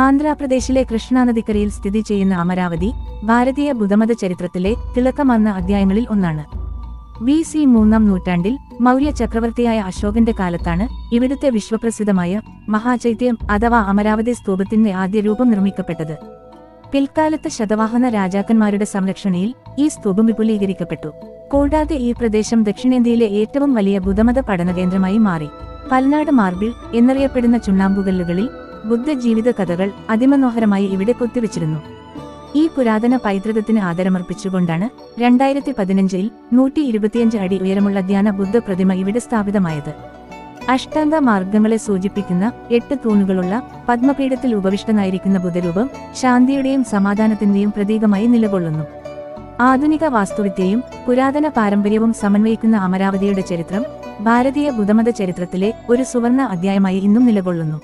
ആന്ധ്രാപ്രദേശിലെ കൃഷ്ണാനദിക്കരയിൽ സ്ഥിതി ചെയ്യുന്ന അമരാവതി ഭാരതീയ ബുദ്ധമത ചരിത്രത്തിലെ തിളക്കമാർന്ന അധ്യായങ്ങളിൽ ഒന്നാണ്. BC 3-ാം നൂറ്റാണ്ടിൽ മൗര്യ ചക്രവർത്തിയായ അശോകന്റെ കാലത്താണ് ഇവിടുത്തെ വിശ്വപ്രസിദ്ധമായ മഹാചൈത്യം അഥവാ അമരാവതി സ്തൂപത്തിന്റെ ആദ്യ രൂപം നിർമ്മിക്കപ്പെട്ടത്. പിൽക്കാലത്ത് ശതവാഹന രാജാക്കന്മാരുടെ സംരക്ഷണയിൽ ഈ സ്തൂപം വിപുലീകരിക്കപ്പെട്ടു. കൂടാതെ ഈ പ്രദേശം ദക്ഷിണേന്ത്യയിലെ ഏറ്റവും വലിയ ബുദ്ധമത പഠനകേന്ദ്രമായി മാറി. പൽനാട് മാർബിൾ എന്നറിയപ്പെടുന്ന ചുണ്ണാമ്പുകല്ലുകളിൽ ബുദ്ധജീവിത കഥകൾ അതിമനോഹരമായി ഇവിടെ കൊത്തിവെച്ചിരുന്നു. ഈ പുരാതന പൈതൃകത്തിന് ആദരമർപ്പിച്ചുകൊണ്ടാണ് 2015-ൽ 125 അടി ഉയരമുള്ള ധ്യാന ബുദ്ധ പ്രതിമ ഇവിടെ സ്ഥാപിതമായത്. അഷ്ടാംഗ മാർഗങ്ങളെ സൂചിപ്പിക്കുന്ന 8 തൂണുകളുള്ള പത്മപീഠത്തിൽ ഉപവിഷ്ടനായിരിക്കുന്ന ബുദ്ധരൂപം ശാന്തിയുടെയും സമാധാനത്തിന്റെയും പ്രതീകമായി നിലകൊള്ളുന്നു. ആധുനിക വാസ്തുവിദ്യയും പുരാതന പാരമ്പര്യവും സമന്വയിക്കുന്ന അമരാവതിയുടെ ചരിത്രം ഭാരതീയ ബുദ്ധമത ചരിത്രത്തിലെ ഒരു സുവർണ അധ്യായമായി ഇന്നും നിലകൊള്ളുന്നു.